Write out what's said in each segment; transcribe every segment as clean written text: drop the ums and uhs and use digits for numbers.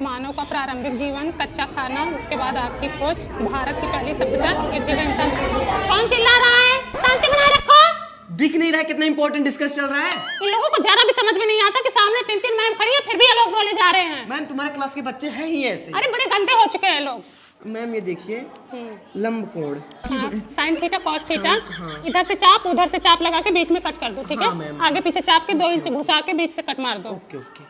मानव का प्रारंभिक जीवन, कच्चा खाना, उसके बाद आग की खोज, भारत की पहली सभ्यता, एक जगह इंसान। कौन चिल्ला रहा है? शांति बनाए रखो। दिख नहीं रहा है कितना इंपॉर्टेंट डिस्कस चल रहा है। इन लोगों को जरा भी समझ में नहीं आता कि सामने 3-3 मैम खड़ी है, फिर भी ये लोग बोले जा रहे हैं। मैम तुम्हारे क्लास के बच्चे हैं ही ऐसे। अरे बड़े गंदे हो चुके हैं लोग। मैम ये देखिए लंबकोण, साइन थीटा कॉस थीटा, इधर से चाप उधर से चाप लगा के बीच में कट कर दो, ठीक है? आगे पीछे चाप के 2 इंच घुसा के बीच से कट मार दो। Okay okay.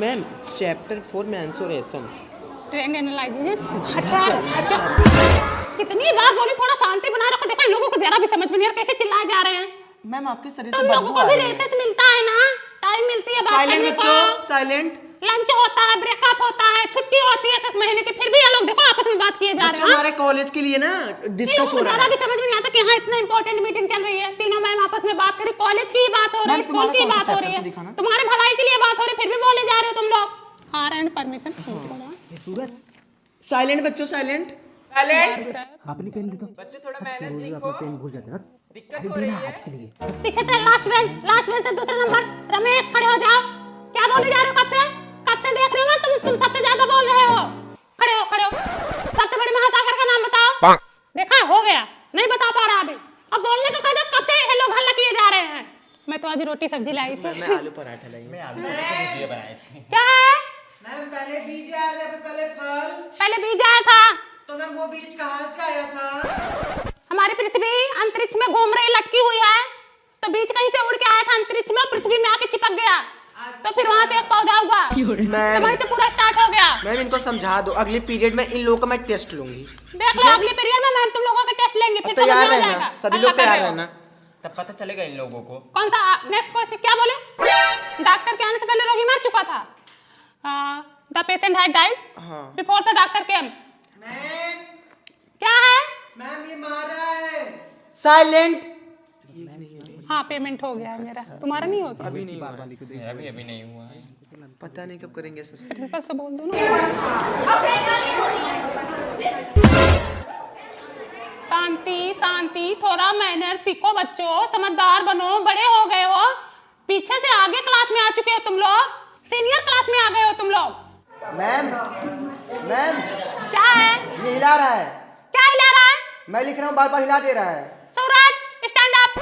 Ma'am chapter 4 mensuration, trend analysis. अच्छा कितनी बार बोली थोड़ा शांति बना रखो। देखो इन लोगों को जरा भी समझ में नहीं आ रहा, कैसे चिल्लाए जा रहे हैं। मैम आपके शरीर से तुम लोगों को भी रेसेस मिलता है ना, टाइम मिलती है बात करने को। साइलेंट। लंच होता है, ब्रेकअप होता है, छुट्टी होती है 1 महीने की, फिर भी ये लोग देखो आपस में बात किए जा रहे हैं। हमारे कॉलेज के लिए ना डिस्कस हो रहा है। भी समझ में नहीं आता कि यहाँ इतना इंपॉर्टेंट मीटिंग चल रही है, तीनों मैम आपस में बात करी, कॉलेज की बात हो रही है, स्कूल की बात हो रही है, तुम्हारे भलाई के लिए बात हो रही है, फिर भी बोले जा रहे हो तुम लोग। हार एंड परमिशन। सूरज साइलेंट बच्चों, साइलेंट। अपनी पेन दे दो बच्चे, थोड़ा मैनेज लिखो। पेन भूल जाते हैं। दिक्कत हो रही है आज के लिए। पीछे से लास्ट बेंच से दूसरा नंबर, रमेश खड़े हो जाओ। क्या बोले जा रहे हो? कब से देख रहे हो? तुम सबसे ज्यादा बोल रहे हो। खड़े हो। सबसे बड़े महासागर का नाम बताओ। देखा हो गया, नहीं बता पा रहा अभी। अब बोलने का कहा, कब से ये लोग हल्ला किए जा रहे हैं। मैं तो आज रोटी सब्जी लाई थी। मैं आलू पराठा लाई। मैं आलू चने की भुजिया बनाई थी। क्या है? मैम पहले बीज आया था, पहले फल। पहले बीज आया था। तो मैम वो बीज कहाँ से आया था? हमारी पृथ्वी अंतरिक्ष में घूम रही लटकी हुई है, तो बीज कहीं से उड़ के आया था अंतरिक्ष में, पृथ्वी में आके चिपक गया, तो फिर वहां से एक पौधा हुआ, तो वहीं से पूरा स्टार्ट हो गया। मैम इनको समझा दो, अगले पीरियड में इन लोगों का मैं टेस्ट लूंगी। देख लो अगले पीरियड में मैम तुम लोगों का टेस्ट लेंगे, फिर तैयार समझ में आ रहना, जाएगा। सभी लोग तैयार रहना। तब पता चलेगा इन लोगों को। कौन सा नेक्स्ट क्वेश्चन? क्या बोले? डॉक्टर के आने से पहले रोगी मर चुका था। The patient had died before the doctor came. Ma'am क्या है? मैम ये मारा है। साइलेंट। हाँ पेमेंट हो गया है मेरा, तुम्हारा नहीं हो गया? अभी नहीं हुआ। मेरा भी अभी नहीं हुआ है। पता नहीं कब करेंगे सर। प्रिंसिपल से बोल दो ना। शांति, थोड़ा मैनर सीखो बच्चों, समझदार बनो, बड़े हो गए हो, पीछे से आगे क्लास में आ चुके हो तुम लोग, सीनियर क्लास में आ गए हो तुम लोग। मैम क्या है? ये हिला रहा है। क्या हिला रहा है? मैं लिख रहा हूँ, बार-बार हिला दे रहा है। Suraj stand up,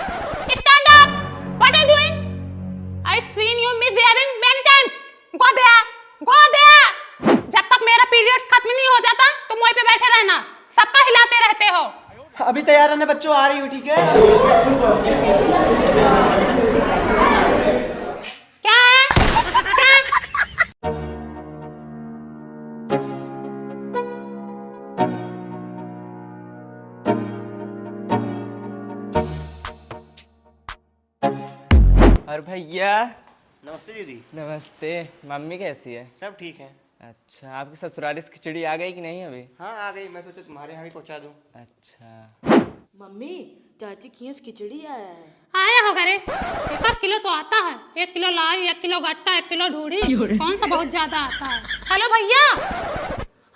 what are you doing? I seen you misbehaving many times. Go there. जब तक मेरा पीरियड्स खत्म नहीं हो जाता तुम वहीं पे बैठे रहना, सबका हिलाते रहते हो। अभी तैयार रहना बच्चों, आ रही हूँ, ठीक है? क्या है? और भैया नमस्ते दीदी। नमस्ते। मम्मी कैसी है? सब ठीक है। अच्छा, आपकी ससुराली से खिचड़ी आ गई कि नहीं अभी? हाँ आ गई, मैं सोचा तुम्हारे यहाँ भी पहुँचा दूँ। अच्छा मम्मी चाची खींच खिचड़ी आया है। आया होगा रे, 1 किलो तो आता है, 1 किलो लाई, 1 किलो गट्टा, 1 किलो ढूढ़ी, कौन सा बहुत ज्यादा आता है। हेलो भैया,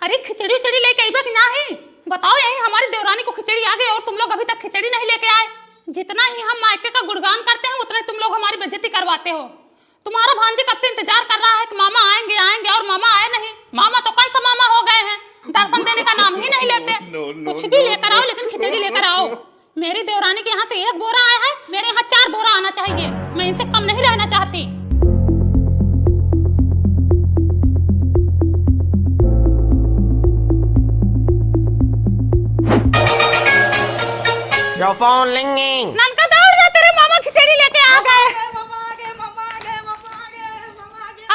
अरे खिचड़ी लेके आई कि नहीं? बताओ, यही हमारी देवरानी को खिचड़ी आ गई और तुम लोग अभी तक खिचड़ी नहीं लेके आए। जितना ही हम मायके का गुणगान करते हैं उतना तुम लोग हमारी बेइज्जती करवाते हो। तुम्हारा भांजे कब से इंतजार कर रहा है कि मामा आएंगे और मामा आए नहीं। मामा तो कल से मामा हो गए हैं, दर्शन देने का नाम ही नहीं लेते। कुछ भी लेकर आओ लेकिन खिचड़ी लेकर आओ। मेरी देवरानी के यहाँ से 1 बोरा आया है, मेरे यहाँ 4 बोरा आना चाहिए, मैं इनसे कम नहीं रहना चाहती। Your phone ringing. ननका दौड़ जा, तेरे मामा खिचड़ी लेके आ गए।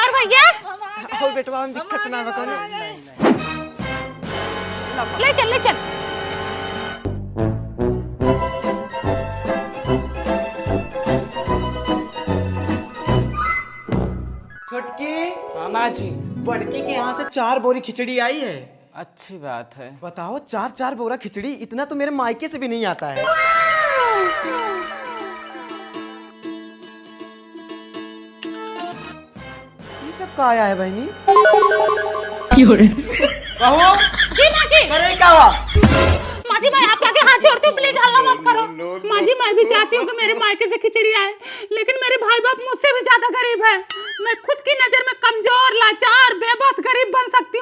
और भैया और बेटवा हम दिक्कत ना बता। ले चल। छोटकी मामा जी, बड़की के यहाँ से 4 बोरी खिचड़ी आई है। अच्छी बात है। बताओ 4 बोरा खिचड़ी, इतना तो मेरे मायके से भी नहीं आता है। ये सब का आया है बहनी? बहू जी माँ जी, अरे क्या हुआ? माँ जी मैं आपके आगे हाथ जोड़ती हूँ, प्लीज हल्ला मत करो। माँ जी मैं भी चाहती हूँ कि मेरे मायके से खिचड़ी आए, लेकिन मेरे भाई बाप मुझसे भी ज्यादा गरीब है। मैं खुद की नजर में कमजोर, लाचार, बेबस, गरीब बन सकती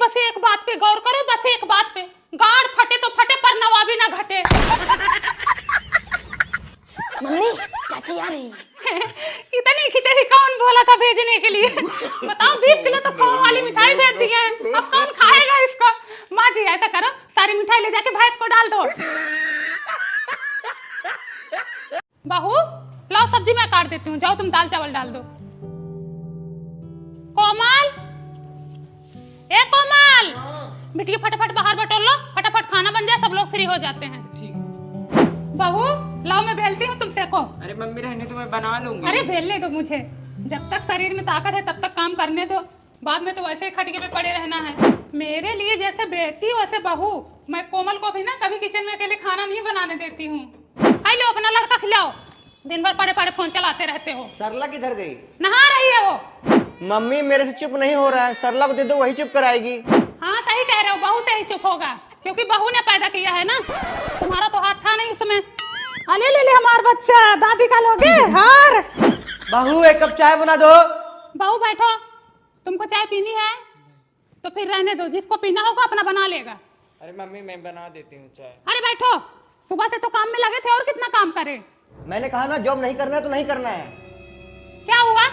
बस एक बात पे गौर करो, बस एक बात पे, गाड़ फटे तो फटे पर नवाबी ना घटे। मम्मी चाची आ रही है। इतनी खिचड़ी कौन बोला था भेजने के लिए? बताओ 20 किलो तो खोआ वाली मिठाई भेज दी है, अब कौन खाएगा इसको? माँ जी ऐसा करो, सारी मिठाई ले जाके भैंस को डाल दो। बहू लाओ सब्जी मैं काट देती हूँ, जाओ तुम दाल चावल डाल दो। कोमल, ए कोमल, बिटिया फटाफट बाहर बटोर लो, फटाफट खाना बन जाए, सब लोग फ्री हो जाते हैं। बहू लाओ मैं बेलती हूँ, तुम सेको। अरे मम्मी रहने तो मैं बना लूंगी। अरे बेलने दो मुझे, जब तक शरीर में ताकत है तब तक काम करने दो, बाद में तो वैसे ही खटिके पे पड़े रहना है। मेरे लिए जैसे बेटी वैसे बहू, मैं कोमल को भी ना कभी किचन में अकेले खाना नहीं बनाने देती हूँ। आई लो अपना लड़का खिलाओ, दिन भर पड़े पड़े फोन चलाते रहते हो। सरला किधर गई? नहा रही है वो। मम्मी मेरे से चुप नहीं हो रहा है, सरला को दे दो, वही चुप कराएगी। हाँ सही कह रहे हो, बहू से ही चुप होगा, क्योंकि बहू ने पैदा किया है ना, तुम्हारा तो हाथ था नहीं उसमें। अले ले ले हमारा बच्चा, दादी का लोगे हार। बहू एक कप चाय बना दो। बहू बैठो, तुमको चाय पीनी है तो फिर रहने दो, जिसको पीना होगा अपना बना लेगा। अरे मम्मी मैं बना देती हूँ चाय। अरे बैठो, सुबह से तो काम में लगे थे, और कितना काम करे? मैंने कहा ना जॉब नहीं करना है तो नहीं करना है। क्या हुआ?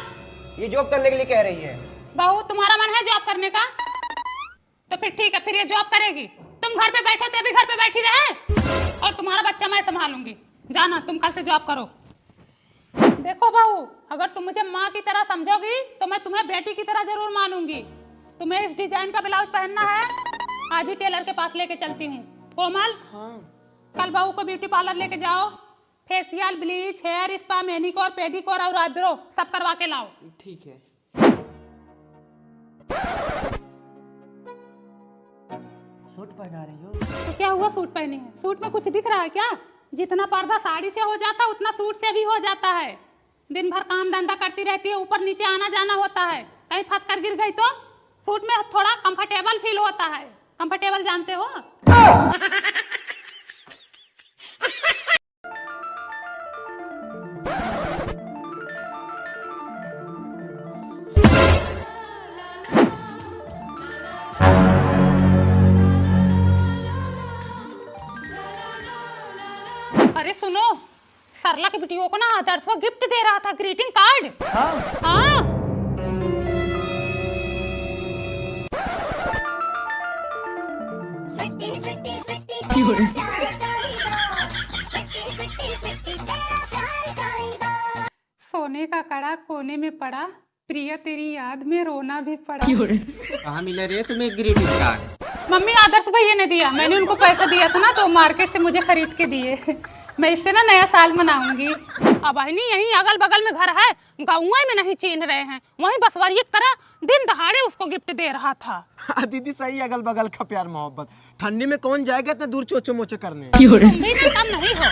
ये जॉब करने के लिए कह रही है। बहू तुम्हारा मन है जॉब करने का तो फिर ठीक है, फिर ये जॉब करेगी। तुम घर पे बैठे तो अभी घर पे बैठी रहे, और तुम्हारा बच्चा मैं संभालूंगी। जाना तुम कल से जॉब करो। देखो बहू, अगर तुम मुझे माँ की तरह समझोगी तो मैं तुम्हें बेटी की तरह जरूर मानूंगी। तुम्हें इस डिजाइन का ब्लाउज पहनना है, आज ही टेलर के पास लेके चलती हूँ। कोमल, कल बहू को ब्यूटी पार्लर लेके जाओ, facial, bleach, hair spa, manicure, pedicure और आईब्रो सब करवा के लाओ। ठीक है। सूट पहना रही हो तो क्या हुआ, सूट पहनी है? सूट में कुछ दिख रहा है क्या? जितना पर्दा साड़ी से हो जाता है उतना सूट से भी हो जाता है। दिन भर काम धंधा करती रहती है, ऊपर नीचे आना जाना होता है, कहीं फंस कर गिर गई तो सूट में थोड़ा कंफर्टेबल फील होता है। कंफर्टेबल जानते हो? अरे सुनो, सरला की बेटियों को ना आदर्श वो गिफ्ट दे रहा था, ग्रीटिंग कार्ड। हाँ सोने का कड़ा कोने में पड़ा, प्रिया तेरी याद में रोना भी पड़ा। कहाँ मिला रे तुम्हें ग्रीटिंग कार्ड? मम्मी आदर्श भैया ने दिया, मैंने उनको पैसा दिया था ना तो मार्केट से मुझे खरीद के दिए। मैं इससे ना नया साल मनाऊंगी। अब नहीं, यहीं अगल बगल में घर है, गाँव में नहीं चिन्ह रहे हैं, वहीं बसवारी की तरह दिन दहाड़े उसको गिफ्ट दे रहा था। दीदी सही, अगल बगल का प्यार मोहब्बत। ठंडी में कौन जाएगा इतना दूर चोचो मोचो करने? तुम भी ना कम नहीं हो।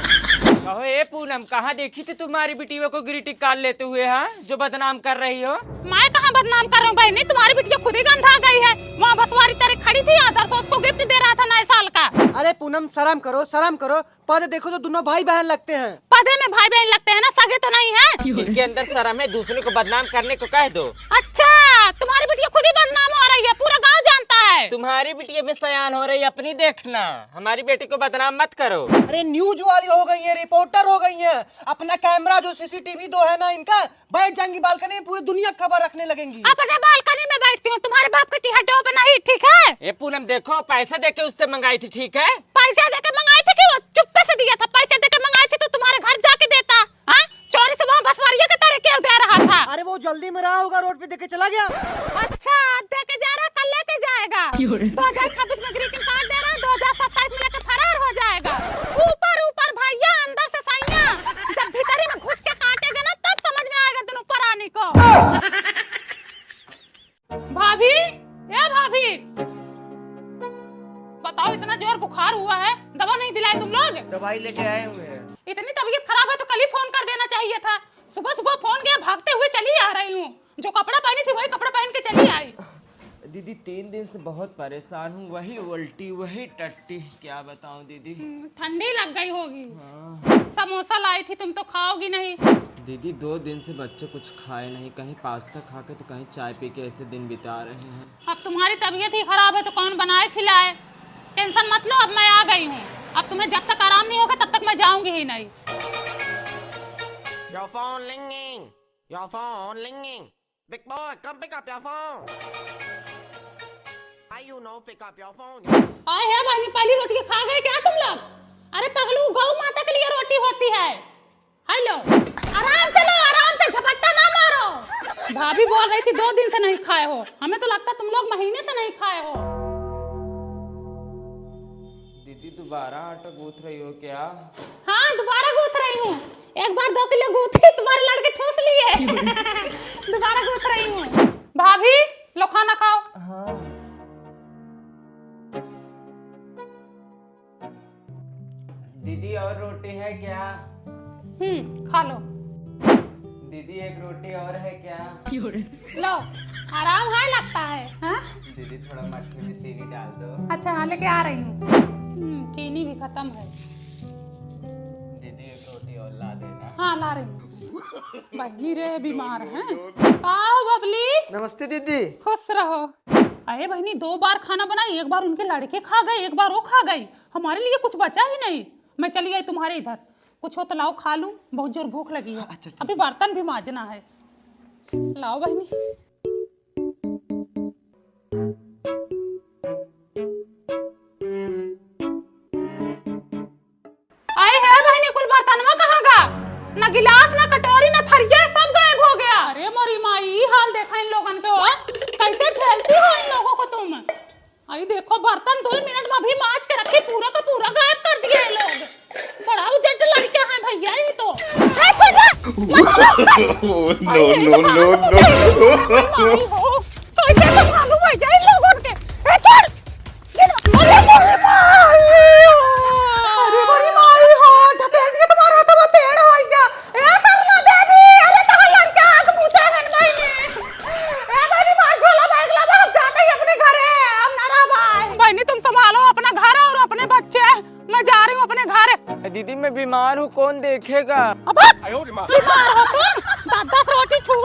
कहो ए पूनम, कहाँ देखी थी तुम्हारी बिटिया को ग्रीटिंग कार्ड लेते हुए? हाँ, जो बदनाम कर रही हो। मैं कहाँ बदनाम कर रहा हूँ बहनी, तुम्हारी बिटिया खुद ही गंधा गई है, वहाँ बसवारी तरह खड़ी थी, आदर्श उसको गिफ्ट दे रहा था नए साल का। अरे पूनम शर्म करो, शर्म करो, पद देखो तो दोनों भाई बहन लगते हैं। पदे में भाई बहन लगते हैं ना, सगे तो नहीं है। इनके अंदर शर्म है, दूसरे को बदनाम करने को कह दो। अच्छा, तुम्हारी बिटिया खुद ही बदनाम हो रही है, पूरा गाँव जानता है। तुम्हारी बिटिया में सयान हो रही है, अपनी देखना, हमारी बेटी को बदनाम मत करो। अरे न्यूज वाली हो गई है, रिपोर्टर हो गई है, अपना कैमरा जो सीसीटीवी दो है ना इनका, बैठ जाएंगी बालकनी में, पूरी दुनिया खबर रखने लगेंगी। अपने बालकनी में बैठती हूँ, तुम्हारे बाप की टिहड्डों पे नहीं, ठीक है? ये पूनम देखो, पैसा देके उससे मंगाई थी, ठीक है? पैसा देके मंगाए थे कि वो चुप्पे से दिया था? पैसे देके मंगाए थे तो तुम्हारे घर जाके देता। हाँ, चोरी से वहाँ बसवारिया के तरह क्यों दे रहा था? अरे वो जल्दी में रहा होगा, रोड पे देके चला गया। अच्छा, देके जा रहा, कल लेके जाएगा। 2026 में ग्रीटिंग कार्ड दे रहा, 2027 में लेके फरार हो जाएगा। ऊपर ऊपर भैया, अंदर से सैया, जब भीतरी में घुस के काटेगा ना तब समझ में आएगा दोनों परानी को। भाभी, ये भाभी, बताओ इतना जोर बुखार हुआ है, दवा नहीं दिलाए तुम लोग? दवाई लेके आए हुए हैं। इतनी तबीयत खराब है तो कल ही फोन कर देना चाहिए था। सुबह सुबह फोन किया, भागते हुए चली आ रही हूँ, जो कपड़ा पहनी थी वही कपड़ा पहन के चली आई। दीदी 3 दिन से बहुत परेशान हूँ, वही उल्टी वही टट्टी, क्या बताऊँ दीदी। ठंडी लग गई होगी। हाँ। समोसा लाई थी, तुम तो खाओगी नहीं। दीदी 2 दिन से बच्चे कुछ खाए नहीं, कहीं पास्ता खा के तो कहीं चाय पी के ऐसे दिन बिता रहे हैं। अब तुम्हारी तबीयत ही खराब है तो कौन बनाए खिलाए। टेंशन मत लो, अब मैं आ गई हूँ। अब तुम्हें जब तक आराम नहीं होगा तब तक मैं जाऊंगी ही नहीं। Your phone ringing. Your phone ringing. Big boy, come pick up your phone. Why you no pick up your phone? आए है बहनी, पहली रोटी खा गए क्या तुम लोग? अरे पगलू, गौ माता के लिए रोटी होती है। हेलो, आराम से लो, आराम से, झपट्टा ना मारो। भाभी बोल रही थी 2 दिन से नहीं खाए हो, हमें तो लगता तुम लोग महीने से नहीं खाए हो। दीदी दोबारा आटा गूंथ रही हो क्या? हाँ, दोबारा गूंथ रही हूँ। एक बार 2 किलो गूंथी, तुम्हारे लड़के ठूस लिए। दोबारा गूंथ रही हूँ। भाभी लो खाना खाओ। हाँ। दीदी और रोटी है क्या? खा लो। दीदी 1 रोटी और है क्या? लो, आराम है लगता है। हाँ? दीदी थोड़ा मट्ठी में चीनी डाल दो। अच्छा हाँ, लेके आ रही हूँ। चीनी भी खत्म है। दीदी 1 रोटी और ला देना। हाँ ला रही हूँ। बहनी रे बीमार हैं। आओ बबली। नमस्ते दीदी। खुश रहो। अरे बहनी 2 बार खाना बनाई, एक बार उनके लड़के खा गए, एक बार वो खा गई, हमारे लिए कुछ बचा ही नहीं। मैं चली गई तुम्हारे इधर, कुछ हो तो लाओ खा लूं, बहुत जोर भूख लगी है। अच्छा, अभी बर्तन भी मांजना है। लाओ बहनी। आए है बहनी, कुल बर्तन में कहाँ गा? ना गिलास, ना कटोरी, ना थरिया, सब गायब हो गया। अरे मोरी माई, हाल देखा इन लोगन के। हो कैसे झेलती हो इन लोगों को तुम? आई देखो, बर्तन 2 मिनट में अभी मांज के रखी, पूरा का पूरा गायब कर दिए ये लोग। बड़ा उजट लड़के हैं भैया ये तो। नो। कैसे संभालूं भैया इन लोगों के? छोड़। अरे मोरी माई, हो ढकेल दिया तुम्हारा तो वो टेढ़ हो गया। ए सरला देवी, अरे कहां लड़का आग मुते हैं भाई ने। ए भाई मार झोला बैग ला, अब जाते ही अपने घर है। अब ना रहा भाई। बहनी तुम संभालो अपना घर और अपने बच्चे, मैं जा रही हूँ अपने घर। दीदी मैं बीमार हूँ, कौन देखेगा? अब बीमार हो तुम? 10-10 रोटी